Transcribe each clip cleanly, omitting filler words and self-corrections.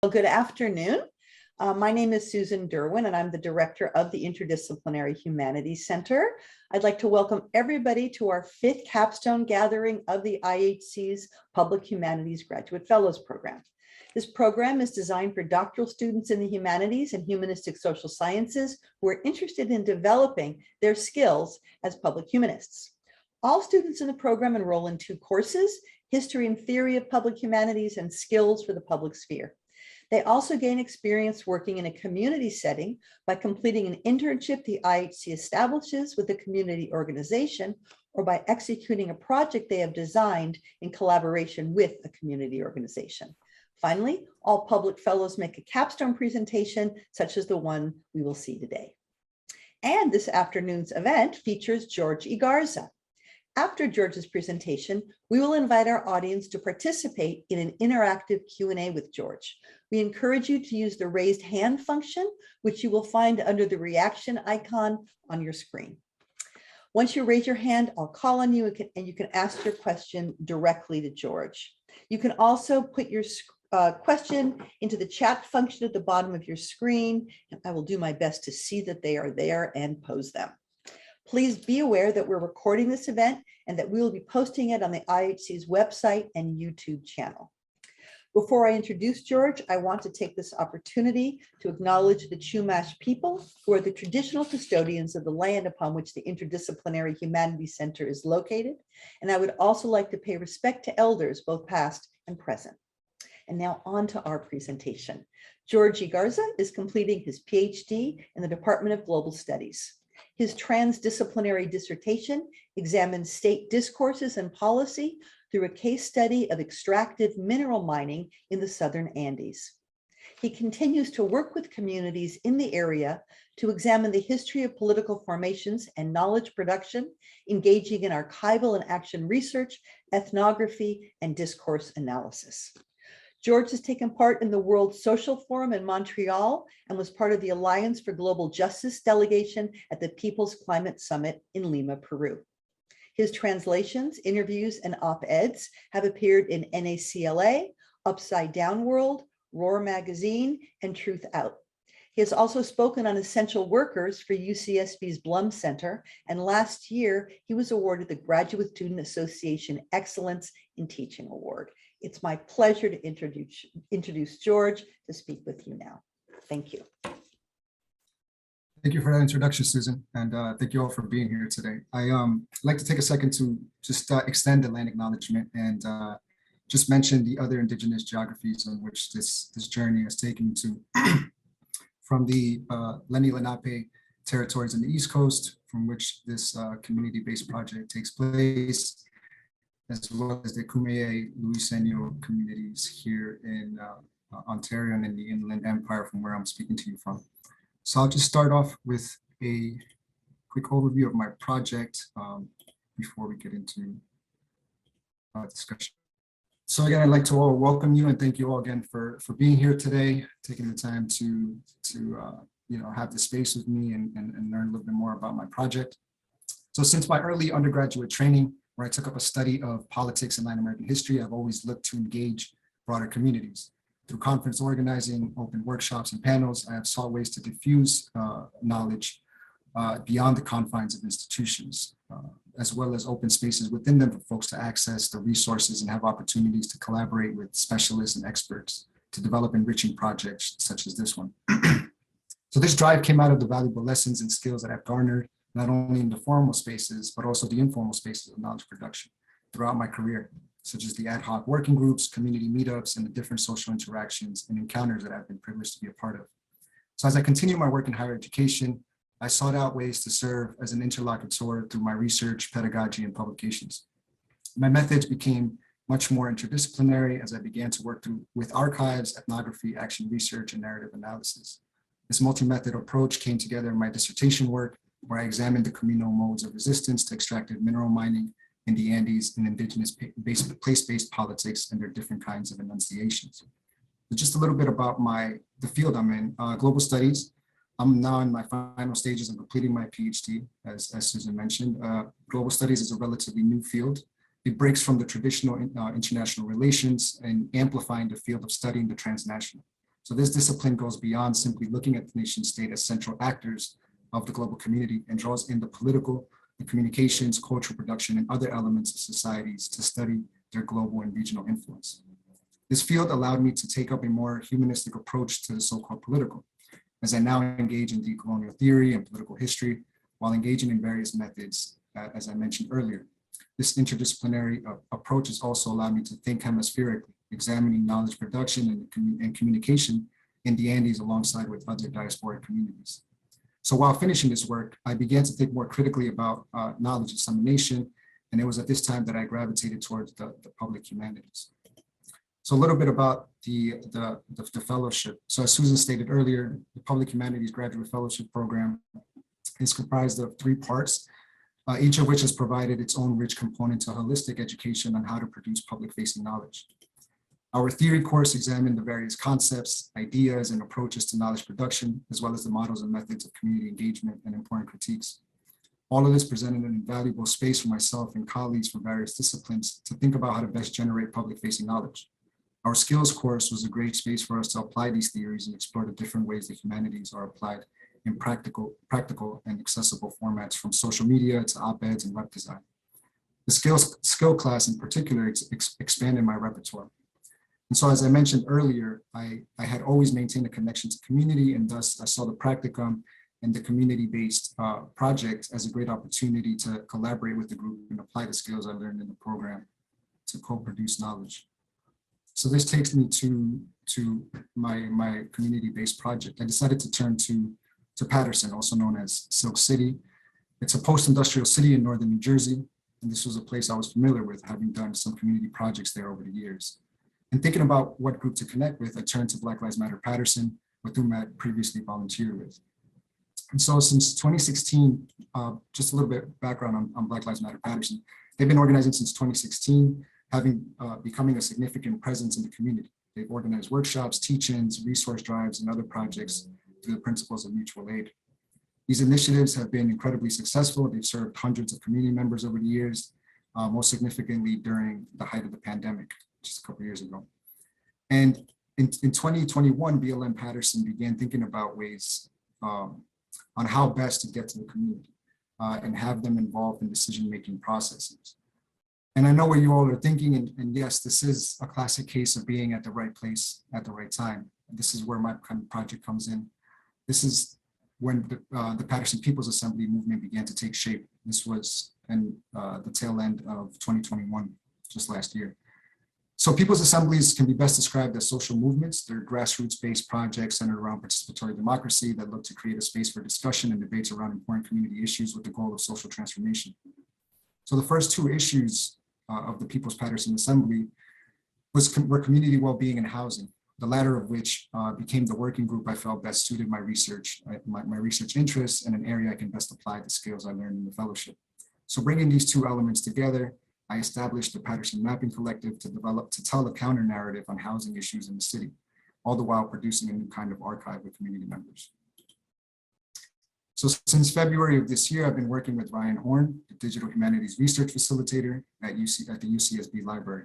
Well, good afternoon. My name is Susan Derwin, and I'm the director of the Interdisciplinary Humanities Center. I'd like to welcome everybody to our 5th capstone gathering of the IHC's Public Humanities Graduate Fellows Program. This program is designed for doctoral students in the humanities and humanistic social sciences who are interested in developing their skills as public humanists. All students in the program enroll in 2 courses, History and Theory of Public Humanities and Skills for the Public Sphere. They also gain experience working in a community setting by completing an internship the IHC establishes with a community organization or by executing a project they have designed in collaboration with a community organization. Finally, all public fellows make a capstone presentation such as the one we will see today. And this afternoon's event features Georgie Garza. After George's presentation, we will invite our audience to participate in an interactive Q&A with George. We encourage you to use the raised hand function, which you will find under the reaction icon on your screen. Once you raise your hand, I'll call on you and you can ask your question directly to George. You can also put your question into the chat function at the bottom of your screen, and I will do my best to see that they are there and pose them. Please be aware that we're recording this event and that we will be posting it on the IHC's website and YouTube channel. Before I introduce George, I want to take this opportunity to acknowledge the Chumash people, who are the traditional custodians of the land upon which the Interdisciplinary Humanities Center is located. And I would also like to pay respect to elders, both past and present. And now on to our presentation. Georgie Garza is completing his PhD in the Department of Global Studies. His transdisciplinary dissertation examines state discourses and policy through a case study of extractive mineral mining in the Southern Andes. He continues to work with communities in the area to examine the history of political formations and knowledge production, engaging in archival and action research, ethnography, and discourse analysis. George has taken part in the World Social Forum in Montreal and was part of the Alliance for Global Justice delegation at the People's Climate Summit in Lima, Peru. His translations, interviews, and op-eds have appeared in NACLA, Upside Down World, Roar Magazine, and Truth Out. He has also spoken on essential workers for UCSB's Blum Center, and last year he was awarded the Graduate Student Association Excellence in Teaching Award. It's my pleasure to introduce George to speak with you now. Thank you. Thank you for that introduction, Susan, and thank you all for being here today. I'd like to take a second to just extend the land acknowledgement and just mention the other indigenous geographies on which this journey has taken me to, from the Lenni Lenape territories in the East Coast, from which this community-based project takes place, as well as the Kumeyaay Luiseno communities here in Ontario and in the Inland Empire, from where I'm speaking to you from. So I'll just start off with a quick overview of my project before we get into discussion. So again, I'd like to all welcome you and thank you all again for being here today, taking the time to have the space with me and learn a little bit more about my project. So since my early undergraduate training, where I took up a study of politics and Latin American history, I've always looked to engage broader communities. Through conference organizing, open workshops, and panels, I have sought ways to diffuse knowledge beyond the confines of institutions, as well as open spaces within them for folks to access the resources and have opportunities to collaborate with specialists and experts to develop enriching projects such as this one. So this drive came out of the valuable lessons and skills that I've garnered, not only in the formal spaces, but also the informal spaces of knowledge production throughout my career, such as the ad hoc working groups, community meetups, and the different social interactions and encounters that I've been privileged to be a part of. So as I continue my work in higher education, I sought out ways to serve as an interlocutor through my research, pedagogy, and publications. My methods became much more interdisciplinary as I began to work with archives, ethnography, action research, and narrative analysis. This multi-method approach came together in my dissertation work, where I examined the communal modes of resistance to extractive mineral mining in the Andes and indigenous place-based politics and their different kinds of enunciations. So just a little bit about the field I'm in, global studies. I'm now in my final stages of completing my PhD, as Susan mentioned. Global studies is a relatively new field. It breaks from the traditional international relations and amplifying the field of studying the transnational. So this discipline goes beyond simply looking at the nation state as central actors of the global community and draws in the political, the communications, cultural production, and other elements of societies to study their global and regional influence. This field allowed me to take up a more humanistic approach to the so-called political, as I now engage in decolonial theory and political history while engaging in various methods, as I mentioned earlier. This interdisciplinary approach has also allowed me to think hemispherically, examining knowledge production and communication in the Andes alongside with other diasporic communities. So while finishing this work, I began to think more critically about knowledge dissemination, and it was at this time that I gravitated towards the public humanities. So a little bit about the fellowship. So as Susan stated earlier, the Public Humanities Graduate Fellowship Program is comprised of 3 parts, each of which has provided its own rich component to holistic education on how to produce public-facing knowledge. Our theory course examined the various concepts, ideas, and approaches to knowledge production, as well as the models and methods of community engagement and important critiques. All of this presented an invaluable space for myself and colleagues from various disciplines to think about how to best generate public-facing knowledge. Our skills course was a great space for us to apply these theories and explore the different ways the humanities are applied in practical and accessible formats, from social media to op-eds and web design. The skill class in particular expanded my repertoire. And so, as I mentioned earlier, I had always maintained a connection to community, and thus I saw the practicum and the community-based project as a great opportunity to collaborate with the group and apply the skills I learned in the program to co-produce knowledge. So this takes me to my community-based project. I decided to turn to Paterson, also known as Silk City. It's a post-industrial city in northern New Jersey, and this was a place I was familiar with, having done some community projects there over the years. And thinking about what group to connect with, I turned to Black Lives Matter Paterson, with whom I had previously volunteered with. And so since 2016, just a little bit of background on Black Lives Matter Paterson, they've been organizing since 2016, becoming a significant presence in the community. They've organized workshops, teach-ins, resource drives, and other projects through the principles of mutual aid. These initiatives have been incredibly successful. They've served hundreds of community members over the years, most significantly during the height of the pandemic, just a couple of years ago. And in 2021, BLM Paterson began thinking about ways on how best to get to the community and have them involved in decision-making processes. And I know what you all are thinking, and yes, this is a classic case of being at the right place at the right time. This is where my kind of project comes in. This is when the Paterson People's Assembly movement began to take shape. This was in the tail end of 2021, just last year. So people's assemblies can be best described as social movements. They're grassroots-based projects centered around participatory democracy that look to create a space for discussion and debates around important community issues with the goal of social transformation. So the first 2 issues of the People's Paterson Assembly were community well-being and housing, the latter of which became the working group I felt best suited my research interests, and an area I can best apply the skills I learned in the fellowship. So bringing these 2 elements together, I established the Paterson Mapping Collective to tell a counter narrative on housing issues in the city, all the while producing a new kind of archive with community members. So since February of this year, I've been working with Ryan Horn, the Digital Humanities Research Facilitator at the UCSB Library.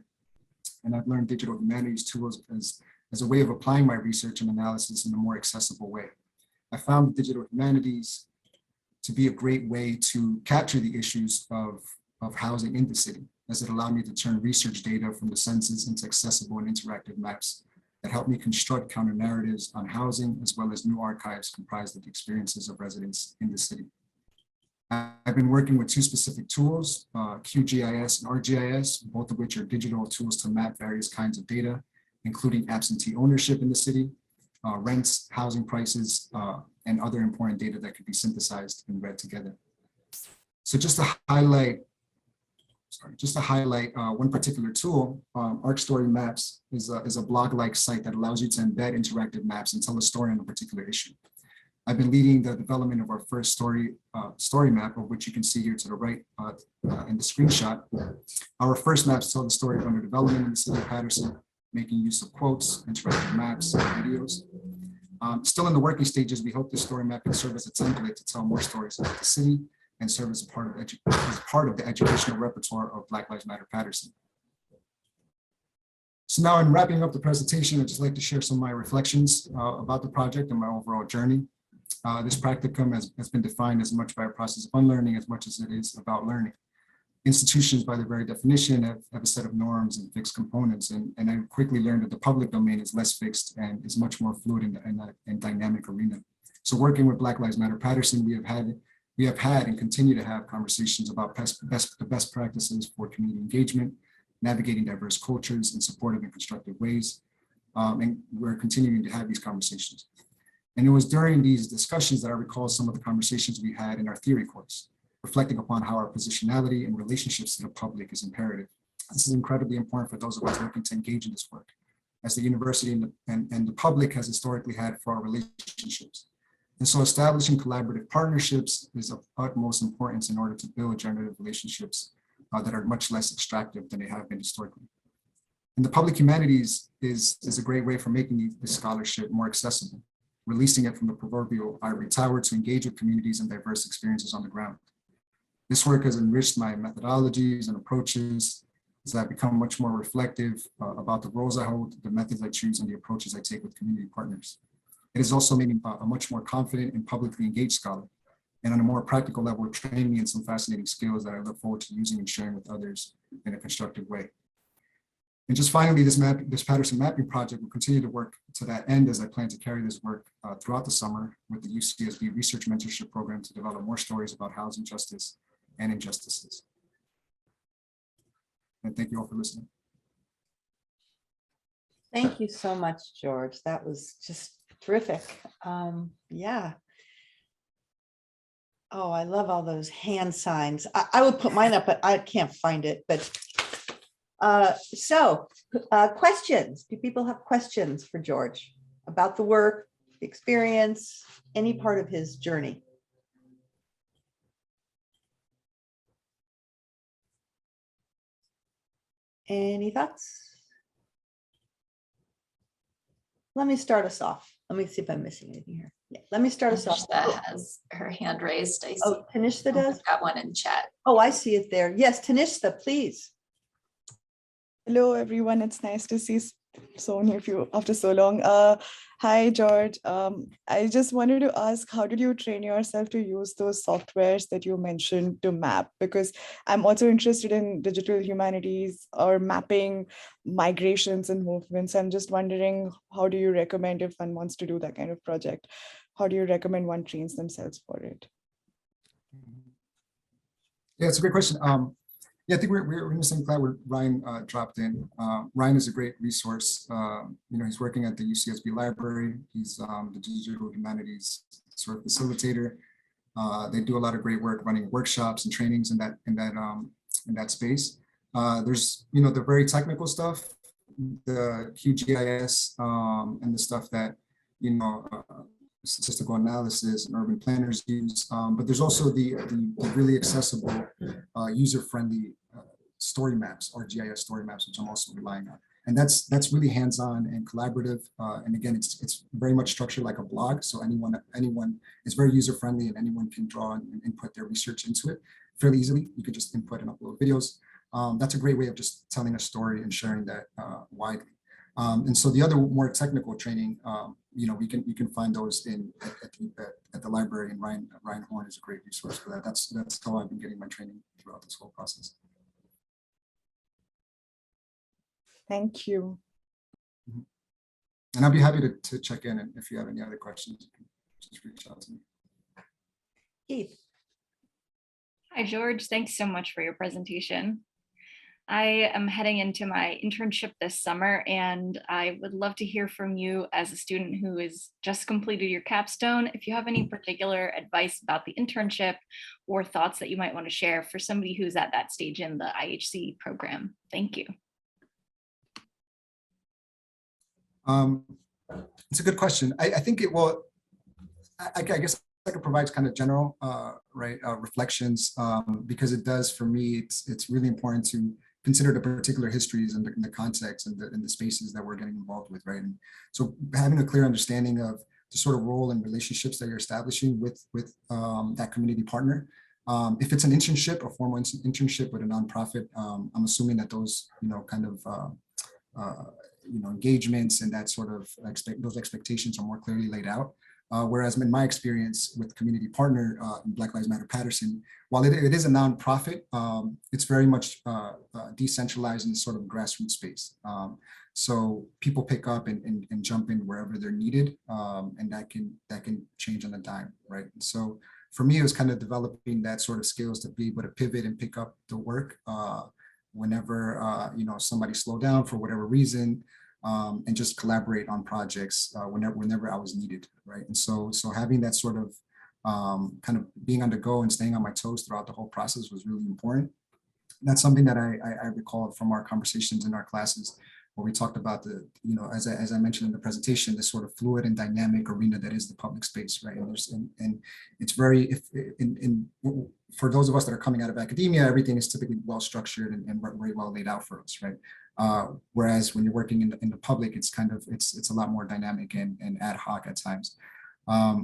And I've learned digital humanities tools as a way of applying my research and analysis in a more accessible way. I found digital humanities to be a great way to capture the issues of housing in the city, as it allowed me to turn research data from the census into accessible and interactive maps that help me construct counter narratives on housing, as well as new archives comprised of the experiences of residents in the city. I've been working with 2 specific tools, QGIS and ArcGIS, both of which are digital tools to map various kinds of data, including absentee ownership in the city, rents, housing prices, and other important data that could be synthesized and read together. So just to highlight one particular tool, ArcStory Maps is a blog-like site that allows you to embed interactive maps and tell a story on a particular issue. I've been leading the development of our first story map, of which you can see here to the right in the screenshot. Our first maps tell the story of under development in the city of Paterson, making use of quotes, interactive maps, and videos. Still in the working stages, we hope this story map can serve as a template to tell more stories about the city and serve as part of the educational repertoire of Black Lives Matter Paterson. So now in wrapping up the presentation, I'd just like to share some of my reflections about the project and my overall journey. This practicum has been defined as much by a process of unlearning as much as it is about learning. Institutions, by their very definition, have a set of norms and fixed components, and I quickly learned that the public domain is less fixed and is much more fluid and dynamic arena. So working with Black Lives Matter Paterson, we have had and continue to have conversations about the best practices for community engagement, navigating diverse cultures in supportive and constructive ways. And we're continuing to have these conversations. And it was during these discussions that I recall some of the conversations we had in our theory course, reflecting upon how our positionality and relationships to the public is imperative. This is incredibly important for those of us looking to engage in this work, as the university and the public has historically had for our relationships. And so establishing collaborative partnerships is of utmost importance in order to build generative relationships that are much less extractive than they have been historically. And the public humanities is a great way for making this scholarship more accessible, releasing it from the proverbial ivory tower to engage with communities and diverse experiences on the ground. This work has enriched my methodologies and approaches as I've become much more reflective about the roles I hold, the methods I choose, and the approaches I take with community partners. It has also made me a much more confident and publicly engaged scholar, and on a more practical level, trained me in some fascinating skills that I look forward to using and sharing with others in a constructive way. And just finally, this Paterson mapping project will continue to work to that end as I plan to carry this work throughout the summer with the UCSB Research Mentorship Program to develop more stories about housing justice and injustices. And thank you all for listening. Thank you so much, George. That was just terrific. Yeah. Oh, I love all those hand signs. I would put mine up, but I can't find it. But questions. Do people have questions for George about the work, the experience, any part of his journey? Any thoughts? Let me start us off. Let me see if I'm missing anything here. Yeah, let me start us off. That has her hand raised. I see. Oh, Tanishta does? Got one in chat. Oh, I see it there. Yes, Tanishta, please. Hello, everyone. It's nice to see so many of you after so long. Hi, George. I just wanted to ask, how did you train yourself to use those softwares that you mentioned to map? Because I'm also interested in digital humanities or mapping migrations and movements. I'm just wondering, how do you recommend if one wants to do that kind of project? How do you recommend one trains themselves for it? Yeah, it's a great question. Yeah, I think we're in the same cloud where Ryan dropped in. Ryan is a great resource. He's working at the UCSB library. He's the digital humanities sort of facilitator. They do a lot of great work running workshops and trainings in that space. There's the very technical stuff, the QGIS, and the stuff that statistical analysis and urban planners use, but there's also the really accessible, user-friendly story maps or GIS story maps, which I'm also relying on. And that's really hands-on and collaborative. And again, it's very much structured like a blog. So anyone, it's very user-friendly and anyone can draw and input their research into it fairly easily. You could just input and upload videos. That's a great way of just telling a story and sharing that widely. And so the other more technical training, you can find those at the library, and Ryan Horn is a great resource for that. That's how I've been getting my training throughout this whole process. Thank you. And I'll be happy to check in, and if you have any other questions, you can just reach out to me. Keith. Hi, George. Thanks so much for your presentation. I am heading into my internship this summer, and I would love to hear from you as a student who has just completed your capstone. If you have any particular advice about the internship or thoughts that you might want to share for somebody who's at that stage in the IHC program. Thank you. It's a good question. I think it will, I guess I could provide kind of general reflections, because it does, for me, it's really important to consider the particular histories and the context and the spaces that we're getting involved with, right? And so having a clear understanding of the sort of role and relationships that you're establishing with that community partner. If it's an internship, a formal internship with a nonprofit, I'm assuming that those, engagements and that sort of those expectations are more clearly laid out. Whereas in my experience with community partner Black Lives Matter Paterson, while it is a nonprofit, it's very much decentralized in the sort of grassroots space. So people pick up and jump in wherever they're needed, and that can change on a dime, right? And so for me, it was kind of developing that sort of skills to be able to pivot and pick up the work whenever somebody slowed down for whatever reason. And just collaborate on projects whenever I was needed, right? And so having that sort of kind of being on the go and staying on my toes throughout the whole process was really important. And that's something that I recall from our conversations in our classes, where we talked about the, as I mentioned in the presentation, this sort of fluid and dynamic arena that is the public space, right? And it's very, for those of us that are coming out of academia, everything is typically well structured and very well laid out for us, right? Whereas when you're working in the public, it's kind of, it's a lot more dynamic and ad hoc at times.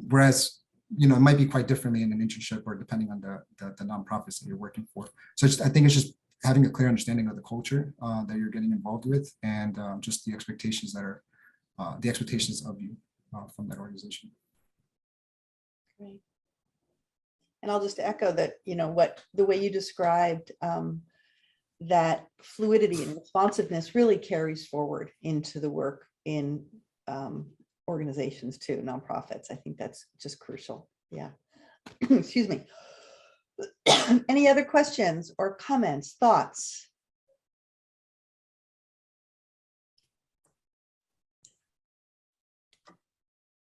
Whereas, it might be quite differently in an internship or depending on the nonprofits that you're working for. So I think it's just having a clear understanding of the culture that you're getting involved with, and just the expectations that are the expectations of you from that organization. Great. And I'll just echo that, the way you described that fluidity and responsiveness really carries forward into the work in organizations too, nonprofits. I think that's just crucial. Yeah. Excuse me. Any other questions or comments, thoughts?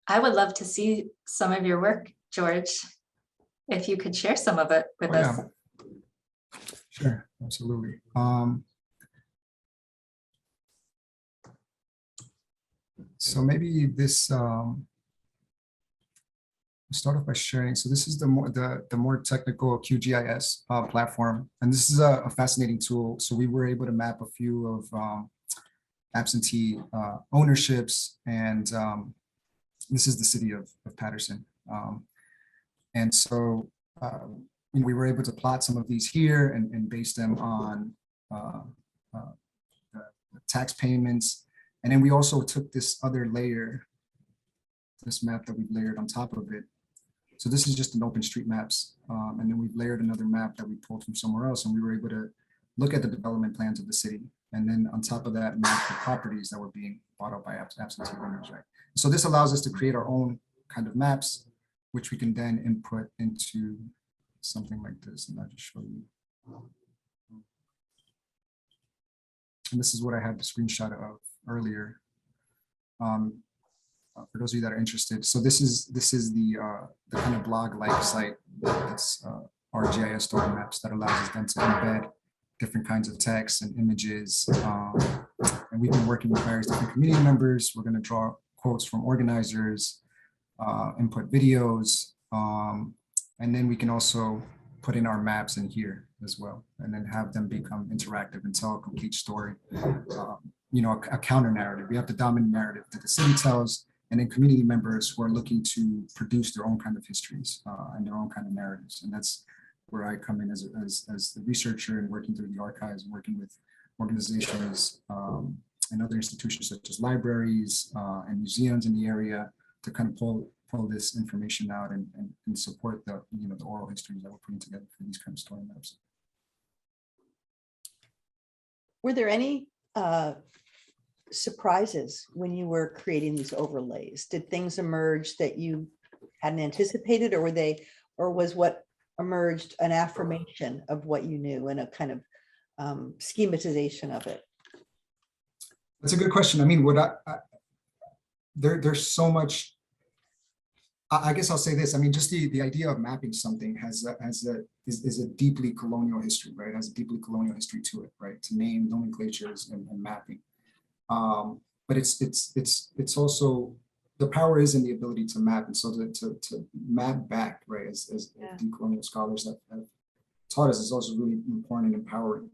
I would love to see some of your work, George, if you could share some of it with us. Sure, absolutely. So maybe this, start off by sharing. So this is the more technical QGIS platform, and this is a fascinating tool. So we were able to map a few of absentee ownerships, and this is the city of Paterson. And so we were able to plot some of these here and base them on the tax payments. And then we also took this other layer, this map that we've layered on top of it. So this is just an OpenStreetMaps. And then we've layered another map that we pulled from somewhere else, and we were able to look at the development plans of the city. And then on top of that, map the properties that were being bought up by absentee owners, right? So this allows us to create our own kind of maps, which we can then input into something like this. And I'll just show you. And this is what I had the screenshot of earlier. For those of you that are interested, so this is the kind of blog-like site that's our GIS story maps that allows us then to embed different kinds of text and images. And we've been working with various different community members. We're going to draw quotes from organizers, input videos, and then we can also put in our maps in here as well, and then have them become interactive and tell a complete story. A counter narrative. We have the dominant narrative that the city tells, and then community members who are looking to produce their own kind of histories and their own kind of narratives. And that's where I come in as the researcher and working through the archives, working with organizations and other institutions such as libraries and museums in the area to kind of pull this information out and support the the oral histories that we're putting together for these kind of story maps. Were there any surprises when you were creating these overlays? Did things emerge that you hadn't anticipated, or was what emerged an affirmation of what you knew and a kind of schematization of it? That's a good question. I mean, there's so much. I guess I'll say this. I mean, just the idea of mapping something is a deeply colonial history, right? It has a deeply colonial history to it, right? To name nomenclatures and mapping. But it's also, the power is in the ability to map, and so to map back, right? As decolonial scholars have taught us, is also really important and empowering,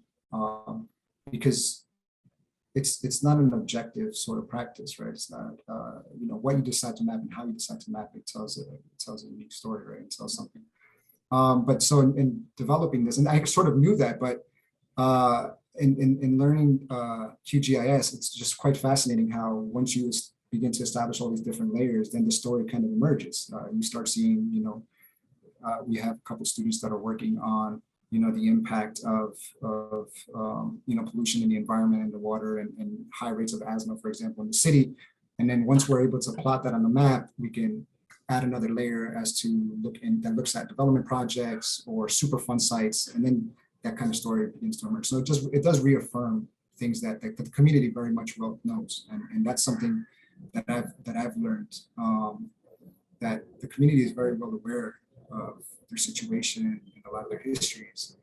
because it's not an objective sort of practice, right? It's not what you decide to map and how you decide to map. It tells a unique story, right? It tells something. But so in developing this, and I sort of knew that, but in learning QGIS, it's just quite fascinating how once you begin to establish all these different layers, then the story kind of emerges. You start seeing, we have a couple students that are working on, the impact of pollution in the environment and the water and high rates of asthma, for example, in the city. And then once we're able to plot that on the map, we can add another layer as to that looks at development projects or Superfund sites, and then that kind of story begins to emerge. So it does reaffirm things that the community very much well knows, and that's something that I've learned, that the community is very well aware of their situation and a lot of their histories,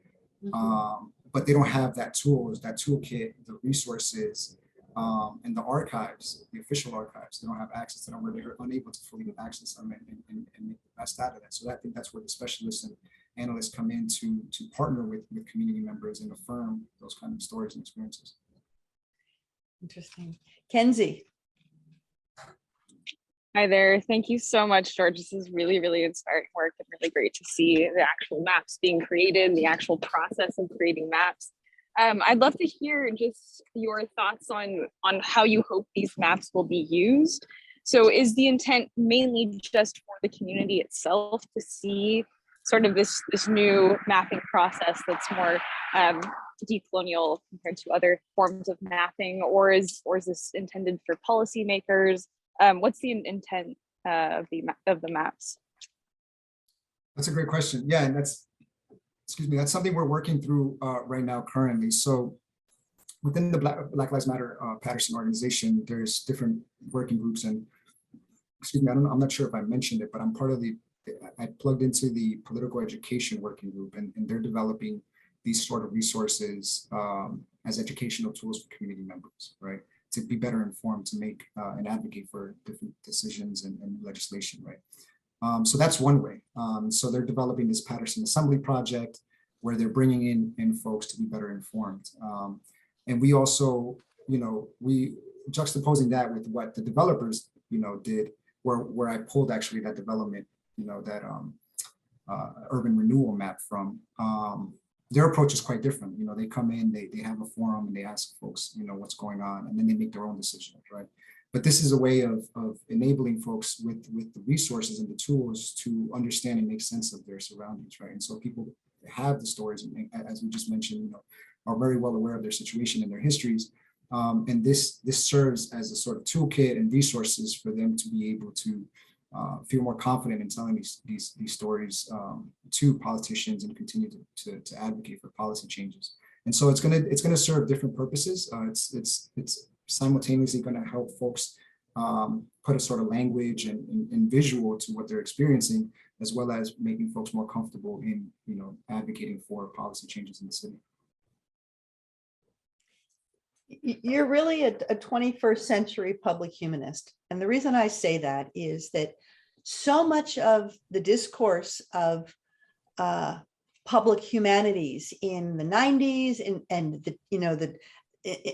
but they don't have that toolkit, the resources, and the archives, the official archives. They don't have access to them, where they're unable to fully access them and make the best out of that. So I think that's where the specialists and analysts come in to partner with community members and affirm those kind of stories and experiences. Interesting. Kenzie. Hi there. Thank you so much, George. This is really, really inspiring work and really great to see the actual maps being created, the actual process of creating maps. I'd love to hear just your thoughts on how you hope these maps will be used. So is the intent mainly just for the community itself to see sort of this new mapping process that's more decolonial compared to other forms of mapping, or is this intended for policymakers? What's the intent of the maps? That's a great question. Yeah, and that's something we're working through right now currently. So within the Black Lives Matter Paterson organization, there's different working groups, and I'm not sure if I mentioned it, but I'm part of I plugged into the political education working group, and they're developing these sort of resources as educational tools for community members, right? To be better informed, to make and advocate for different decisions and legislation, right? So that's one way. So they're developing this Paterson Assembly project where they're bringing in folks to be better informed. And we also, we juxtaposing that with what the developers, did, where I pulled actually that development, that urban renewal map from. Their approach is quite different. They come in, they have a forum, and they ask folks, what's going on, and then they make their own decisions, right? But this is a way of enabling folks with the resources and the tools to understand and make sense of their surroundings, right? And so people have the stories, and as we just mentioned, are very well aware of their situation and their histories. And this serves as a sort of toolkit and resources for them to be able to feel more confident in telling these stories to politicians and continue to advocate for policy changes. And so it's gonna serve different purposes. It's simultaneously going to help folks put a sort of language and visual to what they're experiencing, as well as making folks more comfortable in advocating for policy changes in the city. You're really a 21st century public humanist. And the reason I say that is that so much of the discourse of public humanities in the 90s and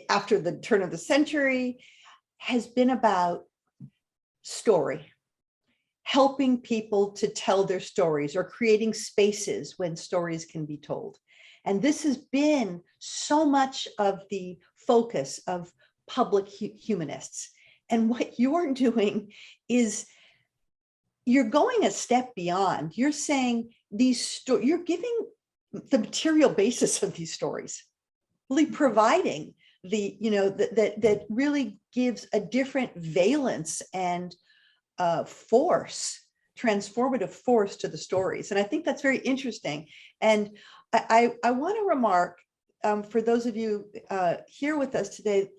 after the turn of the century has been about story, helping people to tell their stories or creating spaces when stories can be told. And this has been so much of the focus of public humanists. And what you're doing is you're going a step beyond. You're saying you're giving the material basis of these stories, really providing that really gives a different valence and force, transformative force to the stories. And I think that's very interesting. And I want to remark for those of you here with us today,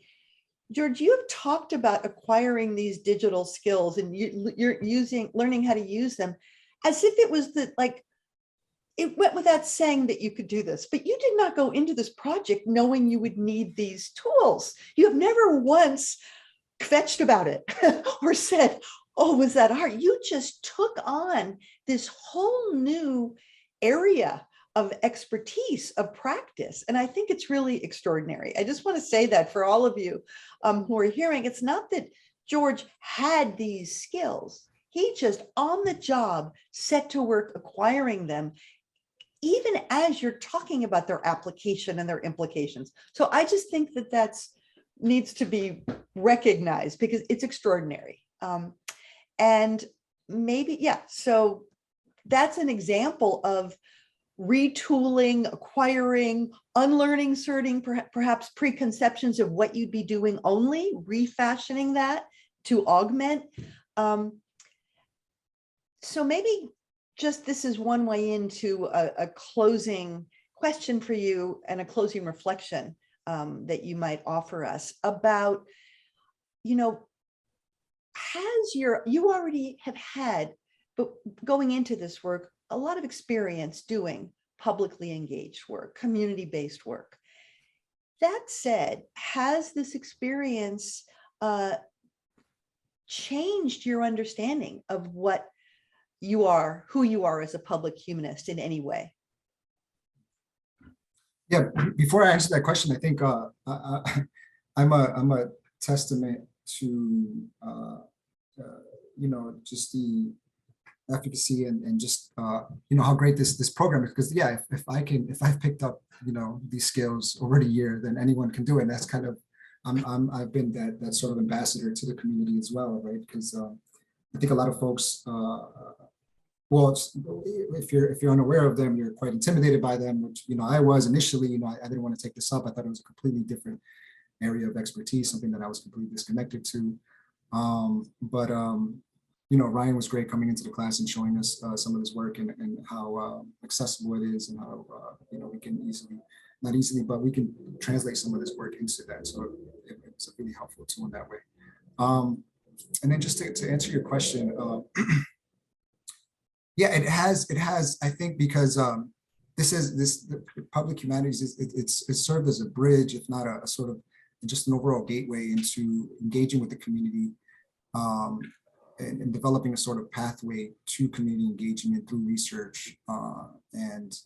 George, you have talked about acquiring these digital skills and you're learning how to use them as if it was it went without saying that you could do this, but you did not go into this project knowing you would need these tools. You have never once kvetched about it or said, oh, was that hard? You just took on this whole new area of expertise, of practice. And I think it's really extraordinary. I just want to say that for all of you who are hearing, it's not that George had these skills. He just on the job set to work acquiring them, even as you're talking about their application and their implications. So I just think that that's needs to be recognized because it's extraordinary. And maybe, yeah, so that's an example of retooling, acquiring, unlearning certain perhaps preconceptions of what you'd be doing only, refashioning that to augment. So maybe just this is one way into a closing question for you and a closing reflection that you might offer us about, you already have had, but going into this work, a lot of experience doing publicly engaged work, community-based work. That said, has this experience changed your understanding of what you are, who you are as a public humanist in any way? Yeah, before I answer that question, I think I'm a testament to just the efficacy and just how great this program is, because yeah, if I've picked up these skills over the year, then anyone can do it. And that's kind of I've been that sort of ambassador to the community as well, right? Because I think a lot of folks, well, if you're unaware of them, you're quite intimidated by them, which I was initially. I didn't want to take this up. I thought it was a completely different area of expertise, something that I was completely disconnected to. But Ryan was great coming into the class and showing us some of his work and how accessible it is, and how we can not easily, but we can translate some of this work into that. So it's a really helpful tool in that way. And then just to answer your question, yeah, it has, I think, because the public humanities it's served as a bridge, if not a sort of just an overall gateway into engaging with the community, and developing a sort of pathway to community engagement through research and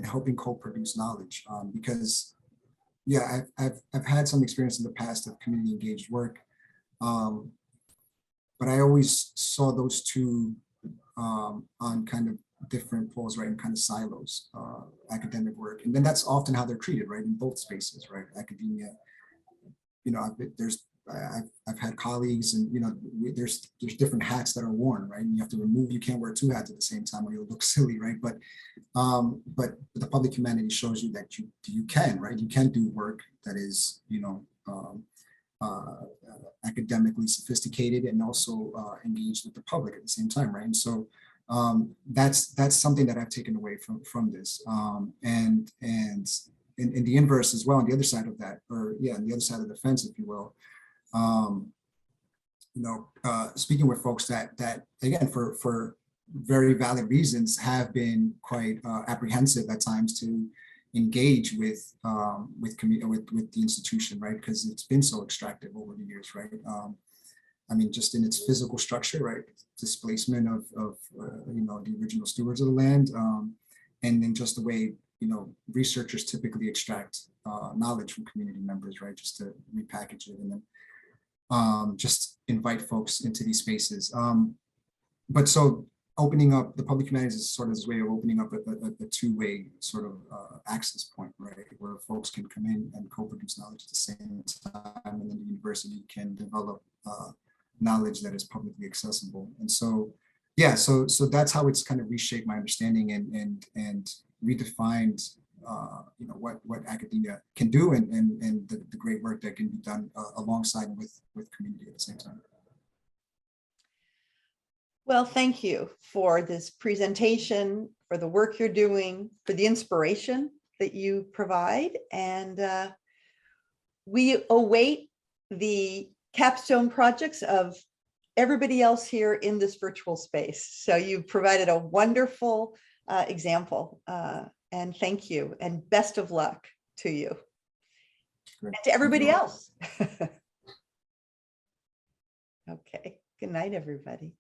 helping co-produce knowledge. Because yeah, I've had some experience in the past of community engaged work, but I always saw those two on kind of different poles, right, in kind of silos, academic work, and then that's often how they're treated, right, in both spaces, right, academia. I've had colleagues, and there's different hats that are worn, right, and you have to remove. You can't wear two hats at the same time, or you'll look silly, right? But the public humanities shows you that you can, right? You can do work that is academically sophisticated and also engaged with the public at the same time, right? And so that's something that I've taken away from this, and in the inverse as well, on the other side of that, or yeah, on the other side of the fence, if you will. Speaking with folks that again, for very valid reasons, have been quite apprehensive at times to engage with the institution, right? Because it's been so extractive over the years, right? I mean, just in its physical structure, right? Displacement of the original stewards of the land, and then just the way researchers typically extract knowledge from community members, right? Just to repackage it and then just invite folks into these spaces. But so opening up the public humanities is sort of this way of opening up a two-way sort of access point, right? Where folks can come in and co-produce knowledge at the same time, and then the university can develop knowledge that is publicly accessible. And so, yeah, so that's how it's kind of reshaped my understanding and redefined what academia can do, and the great work that can be done alongside with community at the same time. Well, thank you for this presentation, for the work you're doing, for the inspiration that you provide. And we await the capstone projects of everybody else here in this virtual space. So you've provided a wonderful example. And thank you, and best of luck to you. Great. And to everybody else. Okay, good night, everybody.